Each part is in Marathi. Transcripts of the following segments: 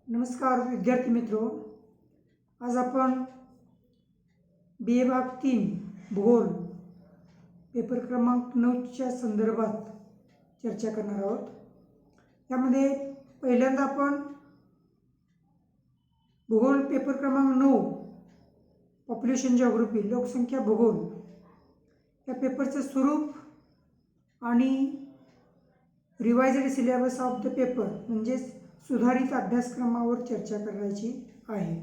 नमस्कार विद्यार्थी मित्रों, आज आपण BA भाग 3 भूगोल पेपर क्रमांक 9च्या संदर्भात चर्चा करणार आहोत। यामध्ये पहिल्यांदा आपण भूगोल पेपर क्रमांक 9 पॉप्युलेशन जिओग्राफी लोकसंख्या भूगोल या पेपरचं स्वरूप आणि revised syllabus of the paper म्हणजे सुधारित अभ्यासक्रमावर चर्चा करायची आहे।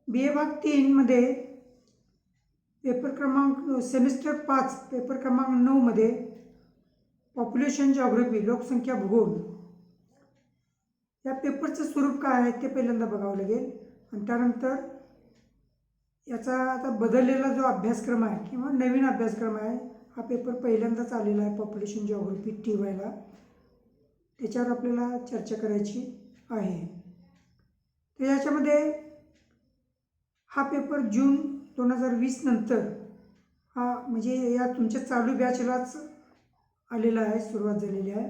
BA भाग 3 मध्ये पेपर क्रमांक सेमिस्टर 5 पेपर क्रमांक 9 मध्ये पॉप्युलेशन जिओग्राफी लोकसंख्या भूगोल या पेपरचं स्वरूप काय आहे ते पहिल्यांदा बघावं लागेल आणि त्यानंतर याचा आता बदललेला जो अभ्यासक्रम आहे किंवा नवीन अभ्यासक्रम आहे, हा पेपर पहिल्यांदाच आलेला आहे पॉप्युलेशन जिओग्राफी TYला, त्याच्यावर आपल्याला चर्चा करायची आहे। तर याच्यामध्ये हा पेपर जून 2020 नंतर हा म्हणजे या तुमच्या चालू बॅचलाच आलेला आहे, सुरुवात झालेली आहे।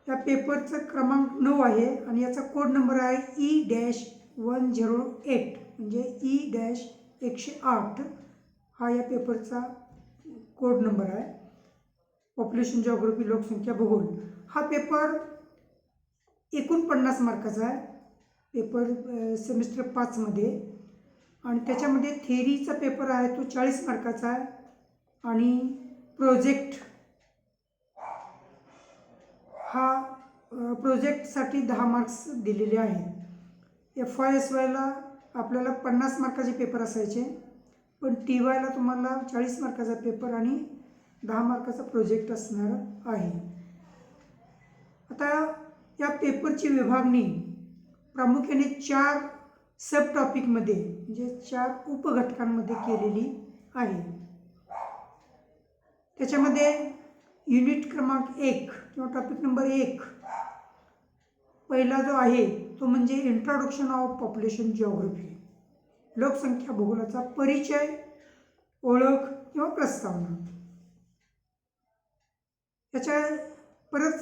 या पेपरचा क्रमांक 9 आहे आणि याचा कोड नंबर आहे E-108 म्हणजे E-108 हा या पेपरचा कोड नंबर आहे। पॉप्युलेशन जिओग्राफी लोकसंख्या भूगोल हा पेपर 49 मार्काचा आहे, पेपर सेमिस्टर 5 मध्ये, आणि त्याच्यामध्ये थिअरीचा पेपर आहे तो 40 मार्काचा आहे आणि प्रोजेक्टसाठी 10 मार्क्स दिलेले आहेत। FYSYला आपल्याला 50 मार्काचे पेपर असायचे, पण TYला तुम्हाला 40 मार्काचा पेपर आणि 10 मार्काचा प्रोजेक्ट असणार आहे। आता या पेपरची विभागणी प्रामुख्याने 4 सब टॉपिकमध्ये म्हणजे 4 उपघटकांमध्ये केलेली आहे। त्याच्यामध्ये युनिट क्रमांक 1 किंवा टॉपिक नंबर 1 पहिला जो आहे तो म्हणजे इंट्रोडक्शन ऑफ पॉप्युलेशन जिओग्राफी लोकसंख्या भूगोलाचा परिचय, ओळख किंवा प्रस्तावना। याच्या परत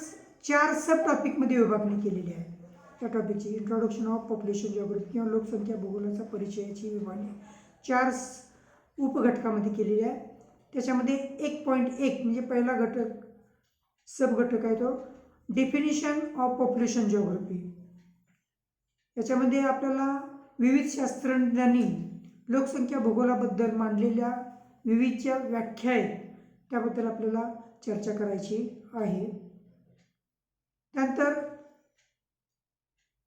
4 सब टॉपिकमध्ये विभागणी केलेली आहे। त्या टॉपिकची इंट्रोडक्शन ऑफ पॉप्युलेशन जिओग्राफी किंवा लोकसंख्या भूगोलाचा परिचयाची विभागणी 4 उपघटकामध्ये केलेली आहे। त्याच्यामध्ये 1.1 म्हणजे पहिला घटक सब घटक आहे तो डेफिनिशन ऑफ पॉप्युलेशन जिओग्राफी। याच्यामध्ये आपल्याला विविध शास्त्रज्ञांनी लोकसंख्या भूगोलाबद्दल मांडलेल्या विविध ज्या व्याख्या आहेत त्याबद्दल आपल्याला चर्चा करायची आहे। त्यानंतर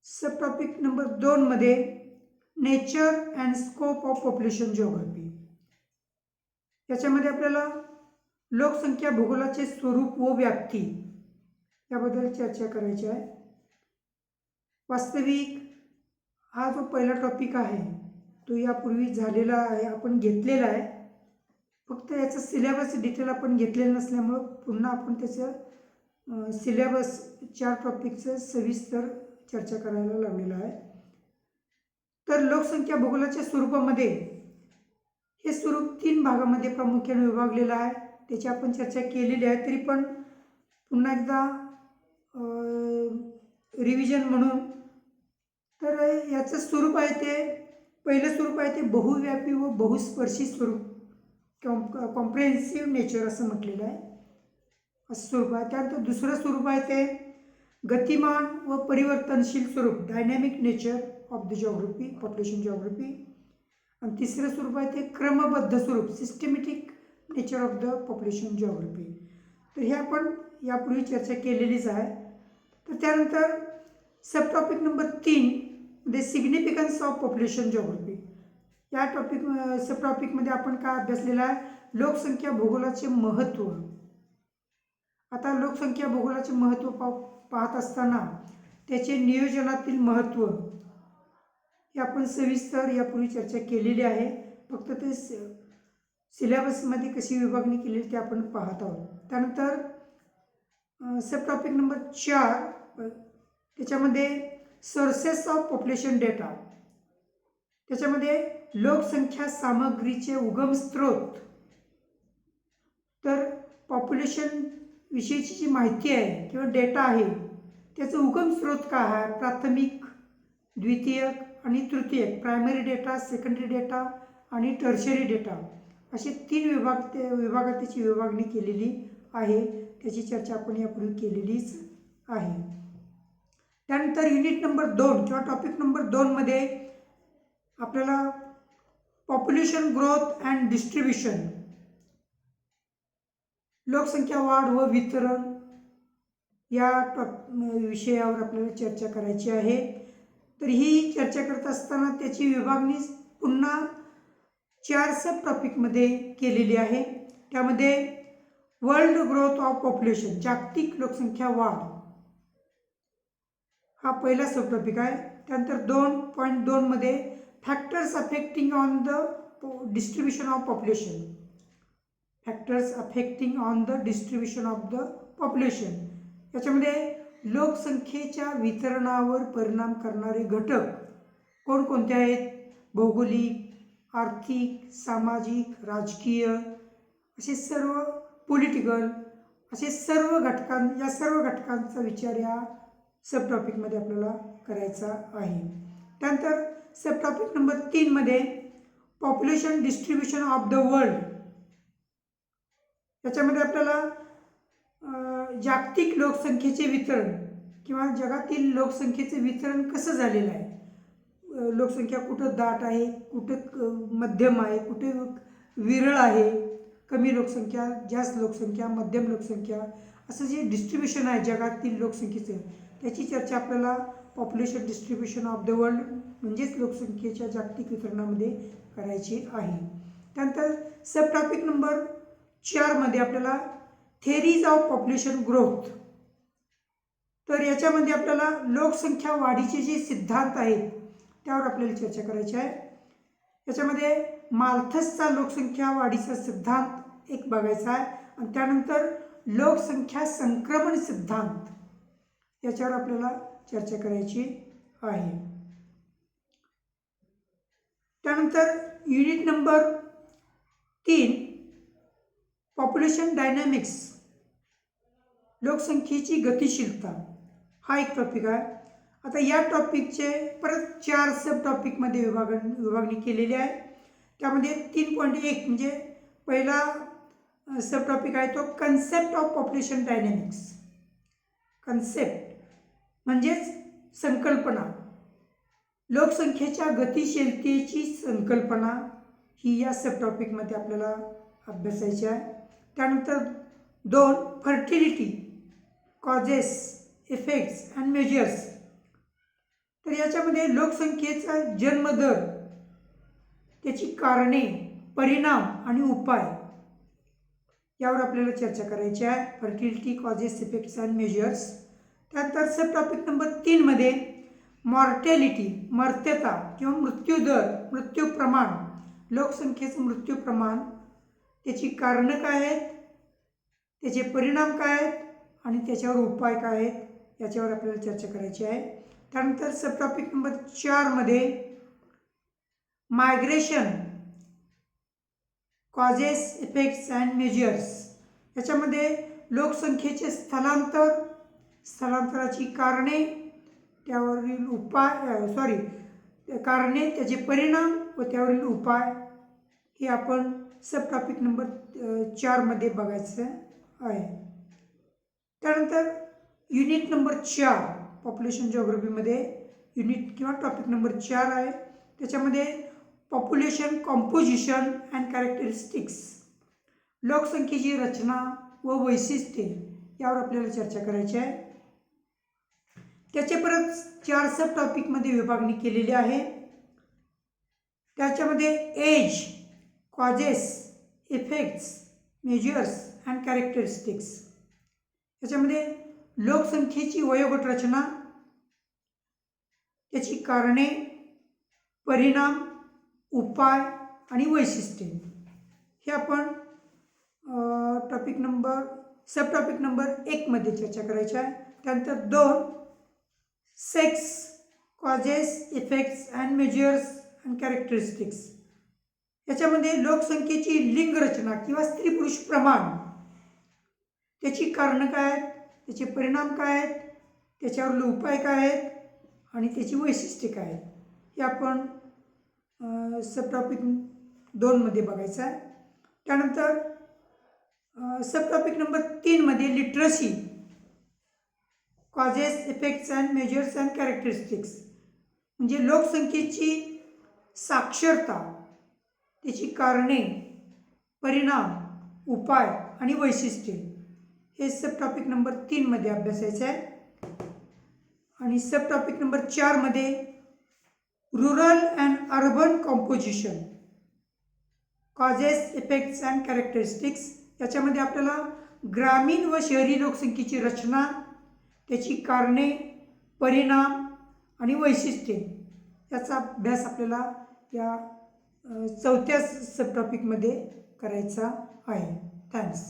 सब टॉपिक नंबर 2 मध्ये nature and scope of population geography, याच्यामध्ये आपल्याला लोकसंख्या भूगोलाचे स्वरूप व व्याप्ती याबद्दल चर्चा करायची आहे। वास्तविक हा जो पहिला टॉपिक आहे तो यापूर्वी झालेला आहे, आपण घेतलेला आहे, फक्त याचा सिलेबस डिटेल आपण घेतलेलं नसल्यामुळं पुन्हा आपण त्याचं सिलेबस 4 टॉपिकचं सविस्तर चर्चा करायला लागलेला आहे। तर लोकसंख्या भूगोलाच्या स्वरूपामध्ये हे स्वरूप 3 भागामध्ये प्रामुख्याने विभागलेलं आहे, त्याची आपण चर्चा केलेली आहे। तरी पण पुन्हा एकदा रिव्हिजन म्हणून, तर याचं स्वरूप आहे ते पहिलं स्वरूप आहे ते बहुव्यापी व बहुस्पर्शी स्वरूप कॉम्प्रेहेन्सिव्ह नेचर असं म्हटलेलं आहे, असं स्वरूप आहे। त्यानंतर दुसरं स्वरूप आहे ते गतिमान व परिवर्तनशील स्वरूप dynamic nature of the geography population geography, आणि तिसरं स्वरूप आहे ते क्रमबद्ध स्वरूप systematic nature of the population geography. तर हे आपण यापूर्वी चर्चा केलेलीच आहे। तर त्यानंतर सब टॉपिक नंबर 3 मध्ये सिग्निफिकन्स ऑफ पॉप्युलेशन जिओग्राफी या सब टॉपिकमध्ये आपण काय अभ्यासलेलं आहे, लोकसंख्या भूगोलाचे महत्त्व। आता लोकसंख्या भूगोलाचे महत्त्व पाहत असताना त्याचे नियोजनातील महत्त्व हे आपण सविस्तर यापूर्वी चर्चा केलेली आहे, फक्त ते सिलेबसमध्ये कशी विभागणी केली ते आपण पाहत आहोत। त्यानंतर सब टॉपिक नंबर 4 त्याच्यामध्ये सोर्सेस ऑफ पॉप्युलेशन डेटा, त्याच्यामध्ये लोकसंख्या सामग्रीचे उगम स्रोत। तर पॉप्युलेशन विषयीची जी माहिती आहे किंवा डेटा आहे त्याचा उगम स्रोत काय आहे? प्राथमिक, द्वितीयक आणि तृतीयक, प्रायमरी डेटा, सेकंडरी डेटा आणि टर्शरी डेटा असे 3 विभागात त्याची विभागणी केलेली आहे. त्याची चर्चा आपण यापूर्वी केलेलीच आहे. त्यानंतर युनिट नंबर 2 किंवा टॉपिक नंबर 2 मध्ये आपल्याला पॉप्युलेशन ग्रोथ अँड डिस्ट्रीब्युशन, लोकसंख्या वाढ व वितरण या विषयावर आपल्याला चर्चा करायची आहे. तर ही चर्चा करत असताना त्याची विभागणी पुन्हा 4 सब टॉपिकमध्ये केलेली आहे. त्यामध्ये वर्ल्ड ग्रोथ ऑफ पॉप्युलेशन, जागतिक लोकसंख्या वाढ हा पहिला सब टॉपिक आहे. त्यानंतर 2.2 मध्ये factors affecting on the distribution of population, factors affecting on the distribution of the population, याच्यामध्ये लोकसंख्येच्या वितरणावर परिणाम करणारे घटक कोणकोणते आहेत? भौगोलिक, आर्थिक, सामाजिक, राजकीय असे सर्व, पॉलिटिकल असे सर्व या सर्व घटकांचा विचार या सब टॉपिकमध्ये आपल्याला करायचा आहे. त्यानंतर सब टॉपिक नंबर 3 मध्ये population distribution of the world, याच्यामध्ये आपल्याला जागतिक लोकसंख्येचे वितरण किंवा जगातील लोकसंख्येचे वितरण कसं झालेलं आहे, लोकसंख्या कुठं दाट आहे, कुठं मध्यम आहे, कुठे विरळ आहे, कमी लोकसंख्या, जास्त लोकसंख्या, मध्यम लोकसंख्या, असं जे डिस्ट्रीब्युशन आहे जगातील लोकसंख्येचं, त्याची चर्चा आपल्याला population distribution of the world म्हणजेच लोकसंख्येच्या जागतिक वितरणामध्ये करायची आहे. त्यानंतर सब टॉपिक नंबर 4 मध्ये आपल्याला थेरीज ऑफ पॉप्युलेशन ग्रोथ, तर याच्यामध्ये आपल्याला लोकसंख्या वाढीचे जे सिद्धांत आहेत त्यावर आपल्याला चर्चा करायची आहे. याच्यामध्ये माल्थसचा लोकसंख्या वाढीचा सिद्धांत एक बघायचा आहे आणि त्यानंतर लोकसंख्या संक्रमण सिद्धांत याच्यावर आपल्याला चर्चा करायची आहे. त्यानंतर युनिट नंबर 3 पॉप्युलेशन डायनॅमिक्स, लोकसंख्येची गतिशीलता हा एक टॉपिक आहे. आता या टॉपिकचे परत 4 सब टॉपिकमध्ये विभागणी केलेली आहे. त्यामध्ये 3.1 म्हणजे पहिला सब टॉपिक आहे तो concept of population dynamics, concept म्हणजेच संकल्पना, लोकसंख्येच्या गतिशीलतेची संकल्पना ही या सब टॉपिकमध्ये आपल्याला अभ्यासायची आहे. त्यानंतर 2 fertility, causes, effects and measures, तर याच्यामध्ये लोकसंख्येचा जन्मदर, त्याची कारणे, परिणाम आणि उपाय यावर आपल्याला चर्चा करायची आहे. Fertility, causes, effects and measures. त्यानंतर सब टॉपिक नंबर 3 मध्ये मॉर्टॅलिटी, मर्त्यता किंवा मृत्यूदर, मृत्यू प्रमाण, लोकसंख्येचं मृत्यू प्रमाण, त्याची कारणं काय आहेत, त्याचे परिणाम काय आहेत आणि त्याच्यावर उपाय काय आहेत याच्यावर आपल्याला चर्चा करायची आहे. त्यानंतर सब टॉपिक नंबर 4 मध्ये migration, causes, effects and measures, याच्यामध्ये लोकसंख्येचे स्थलांतर, स्थलांतराची कारणे, त्यावरील उपाय, कारणे, त्याचे परिणाम व त्यावरील उपाय हे आपण सब टॉपिक नंबर 4 मध्ये बघायचं आहे. त्यानंतर युनिट नंबर 4 पॉप्युलेशन जिओग्राफीमध्ये युनिट किंवा टॉपिक नंबर 4 आहे. त्याच्यामध्ये पॉप्युलेशन कॉम्पोजिशन अँड कॅरेक्टरिस्टिक्स, लोकसंख्येची रचना व वैशिष्ट्ये यावर आपल्याला चर्चा करायची आहे. त्याचे परत 4 सब टॉपिकमध्ये विभागणी केलेली आहे. त्याच्यामध्ये age, causes, effects, measures and characteristics, याच्यामध्ये लोकसंख्येची वयोगट रचना, त्याची कारणे, परिणाम, उपाय आणि वैशिष्ट्ये हे आपण सब टॉपिक नंबर 1 मध्ये चर्चा करायची आहे. त्यानंतर 2 sex, causes, effects and measures and characteristics, याच्यामध्ये लोकसंख्येची लिंग रचना किंवा स्त्री पुरुष प्रमाण, त्याची कारणं काय आहेत, त्याचे परिणाम काय आहेत, त्याच्यावरले उपाय काय आहेत आणि त्याची वैशिष्ट्ये काय आहेत हे आपण सब टॉपिक 2मध्ये बघायचं आहे. त्यानंतर सब टॉपिक नंबर 3मध्ये literacy, causes, effects and measures and characteristics, म्हणजे लोकसंख्येची साक्षरता, त्याची कारणे, परिणाम, उपाय आणि वैशिष्ट्ये हे सब टॉपिक नंबर 3मध्ये अभ्यासायचं आहे. आणि सब टॉपिक नंबर 4मध्ये rural and urban composition, causes, effects and characteristics, याच्यामध्ये आपल्याला ग्रामीण व शहरी लोकसंख्येची रचना, त्याची कारणे, परिणाम आणि वैशिष्ट्ये याचा अभ्यास आपल्याला या 4थ्या सब टॉपिकमध्ये करायचा आहे. थँक्स.